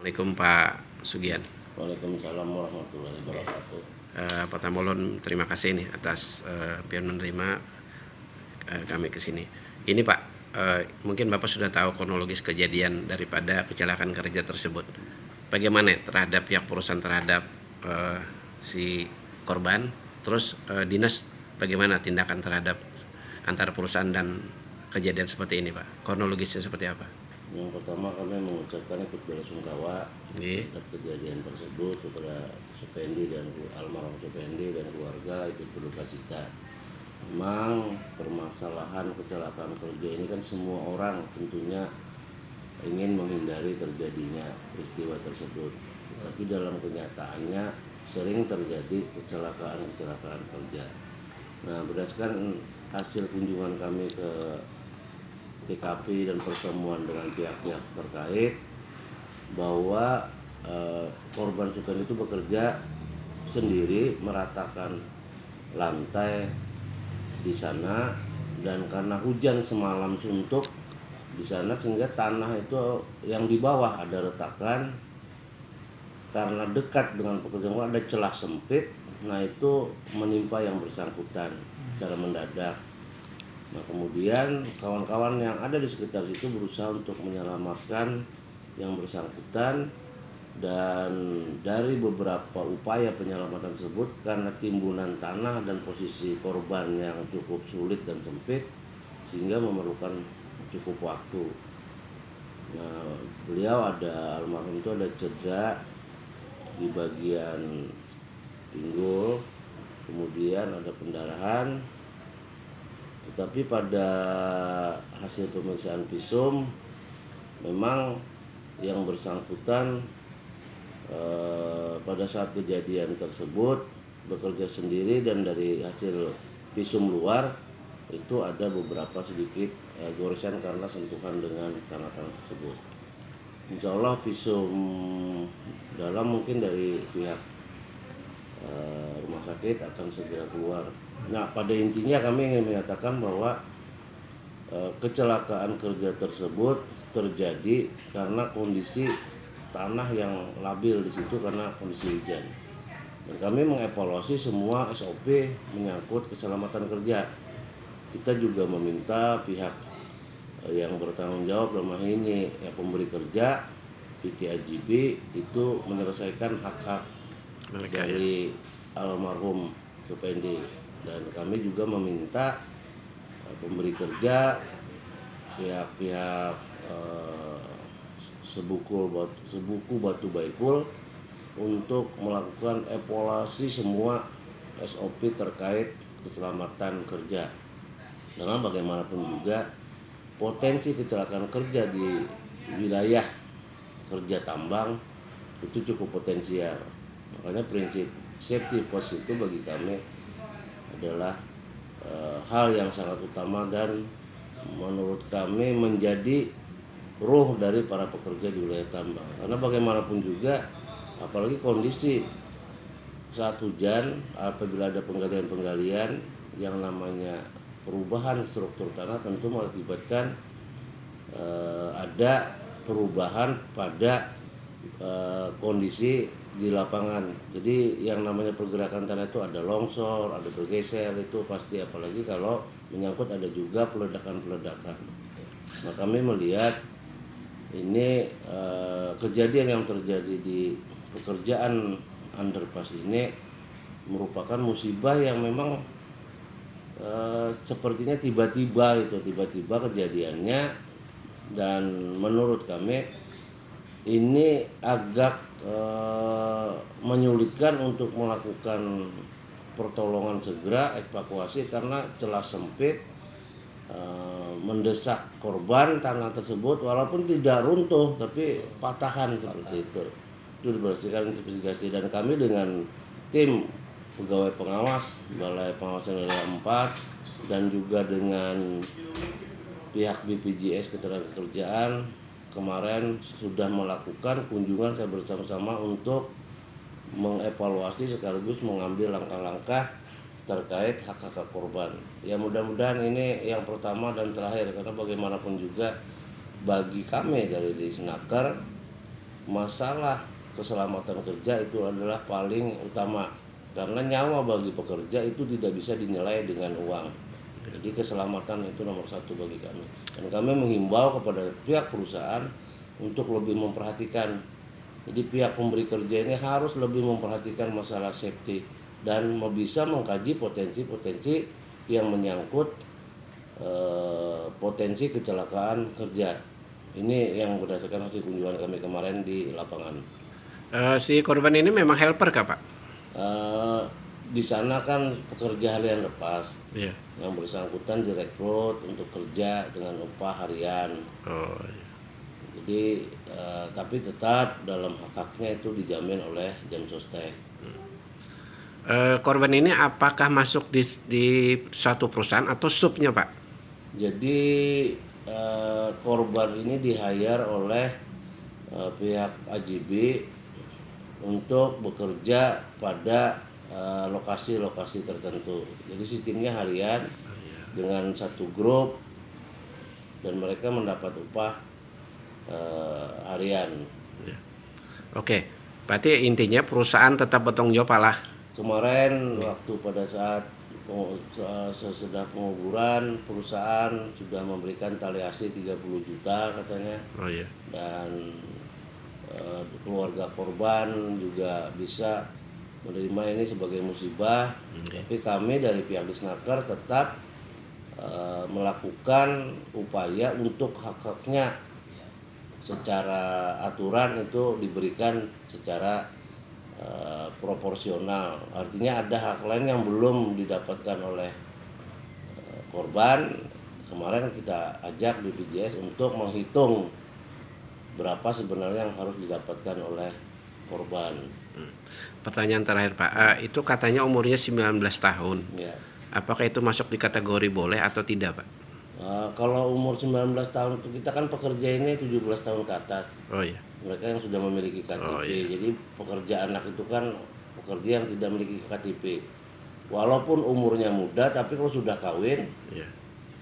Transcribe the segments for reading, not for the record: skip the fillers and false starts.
Assalamualaikum Pak Sugian. Waalaikumsalam warahmatullahi wabarakatuh. Pak Tambolon, terima kasih nih atas pian menerima kami ke sini. Ini Pak, mungkin Bapak sudah tahu kronologis kejadian daripada kecelakaan kerja tersebut. Bagaimana terhadap pihak perusahaan terhadap si korban? Terus dinas bagaimana tindakan terhadap antara perusahaan dan kejadian seperti ini Pak? Kronologisnya seperti apa? Yang pertama kami mengucapkan ikut belasungkawa Iya. terhadap kejadian tersebut kepada Supendi dan almarhum Supendi dan keluarga ikut berduka cita. Memang permasalahan kecelakaan kerja ini kan semua orang tentunya ingin menghindari terjadinya peristiwa tersebut. Tapi dalam kenyataannya sering terjadi kecelakaan kerja. Nah, berdasarkan hasil kunjungan kami ke TKP dan pertemuan dengan pihak-pihak terkait bahwa korban Supendi itu bekerja sendiri meratakan lantai di sana, dan karena hujan semalam suntuk di sana sehingga tanah itu yang di bawah ada retakan karena dekat dengan pekerjaan ada celah sempit. Nah, itu menimpa yang bersangkutan secara mendadak. Nah, kemudian kawan-kawan yang ada di sekitar situ berusaha untuk menyelamatkan yang bersangkutan, dan dari beberapa upaya penyelamatan tersebut karena timbunan tanah dan posisi korban yang cukup sulit dan sempit sehingga memerlukan cukup waktu. Nah, beliau almarhum itu ada cedera di bagian pinggul, kemudian ada pendarahan. Tetapi pada hasil pemeriksaan visum memang yang bersangkutan pada saat kejadian tersebut bekerja sendiri, dan dari hasil visum luar itu ada beberapa sedikit goresan karena sentuhan dengan tanah-tanah tersebut. Insya Allah visum dalam mungkin dari pihak rumah sakit akan segera keluar. Nah, pada intinya kami ingin menyatakan bahwa kecelakaan kerja tersebut terjadi karena kondisi tanah yang labil di situ karena kondisi hujan. Dan kami mengevaluasi semua SOP menyangkut keselamatan kerja. Kita juga meminta pihak yang bertanggung jawab dalam hal ini ya pemberi kerja PT AJB itu menyelesaikan hak-hak dari almarhum Supendi, dan kami juga meminta pemberi kerja pihak-pihak Sebuku Batu Baikul untuk melakukan evaluasi semua SOP terkait keselamatan kerja. Karena bagaimanapun juga potensi kecelakaan kerja di wilayah kerja tambang itu cukup potensial. Makanya prinsip safety first itu bagi kami adalah hal yang sangat utama, dan menurut kami menjadi ruh dari para pekerja di wilayah tambang. Karena bagaimanapun juga apalagi kondisi saat hujan, apabila ada penggalian-penggalian yang namanya perubahan struktur tanah tentu mengakibatkan ada perubahan pada kondisi di lapangan. Jadi yang namanya pergerakan tanah itu ada longsor, ada bergeser, itu pasti, apalagi kalau menyangkut ada juga peledakan-peledakan. Nah, kami melihat ini kejadian yang terjadi di pekerjaan underpass ini merupakan musibah yang memang sepertinya tiba-tiba kejadiannya, dan menurut kami ini agak menyulitkan untuk melakukan pertolongan segera evakuasi karena celah sempit mendesak korban tanah tersebut, walaupun tidak runtuh tapi patahan seperti itu dibersihkan investigasi. Dan kami dengan tim pegawai pengawas Balai Pengawasan Wilayah 4 dan juga dengan pihak BPJS Ketenagakerjaan kemarin sudah melakukan kunjungan saya bersama-sama untuk mengevaluasi sekaligus mengambil langkah-langkah terkait hak-hak korban. Ya, mudah-mudahan ini yang pertama dan terakhir, karena bagaimanapun juga bagi kami dari Disnaker masalah keselamatan kerja itu adalah paling utama, karena nyawa bagi pekerja itu tidak bisa dinilai dengan uang. Jadi keselamatan itu nomor satu bagi kami, dan kami menghimbau kepada pihak perusahaan untuk lebih memperhatikan. Jadi pihak pemberi kerja ini harus lebih memperhatikan masalah safety dan bisa mengkaji potensi-potensi yang menyangkut potensi kecelakaan kerja. Ini yang berdasarkan hasil kunjungan kami kemarin di lapangan. Si korban ini memang helper kah, Pak? Eh, di sana kan pekerja harian lepas, Iya. yang bersangkutan direkrut untuk kerja dengan upah harian. Oh, iya. Jadi tapi tetap dalam hak-haknya itu dijamin oleh jam sostek. Korban ini apakah masuk di suatu perusahaan atau subnya, Pak? Jadi korban ini di-hire oleh pihak AJB untuk bekerja pada lokasi-lokasi tertentu. Jadi sistemnya harian dengan satu grup, dan mereka mendapat upah harian. Oke, berarti intinya perusahaan tetap bertanggung jawab lah. Kemarin waktu pada saat sesudah penguburan, perusahaan sudah memberikan tali asi 30 juta katanya, Oh iya. dan keluarga korban juga bisa menerima ini sebagai musibah. Tapi kami dari pihak Disnaker tetap melakukan upaya untuk hak-haknya secara aturan itu diberikan secara proporsional. Artinya ada hak lain yang belum didapatkan oleh korban. Kemarin kita ajak BPJS untuk menghitung berapa sebenarnya yang harus didapatkan oleh korban. Pertanyaan terakhir, Pak. Itu katanya umurnya 19 tahun. Ya. Apakah itu masuk di kategori boleh atau tidak, Pak? Kalau umur 19 tahun itu kita kan pekerja ini 17 tahun ke atas. Oh iya. Mereka yang sudah memiliki KTP. Oh, iya. Jadi pekerja anak itu kan pekerja yang tidak memiliki KTP. Walaupun umurnya muda, tapi kalau sudah kawin Iya.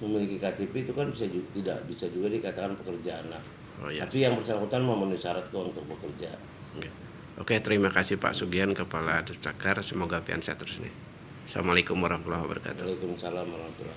memiliki KTP itu kan tidak bisa juga dikatakan pekerja anak. Oh iya. Tapi yang bersangkutan memenuhi syarat untuk bekerja. Oke, terima kasih Pak Sugian, Kepala Disnaker. Semoga pian sehat terus nih. Assalamualaikum warahmatullahi wabarakatuh. Waalaikumsalam warahmatullahi wabarakatuh.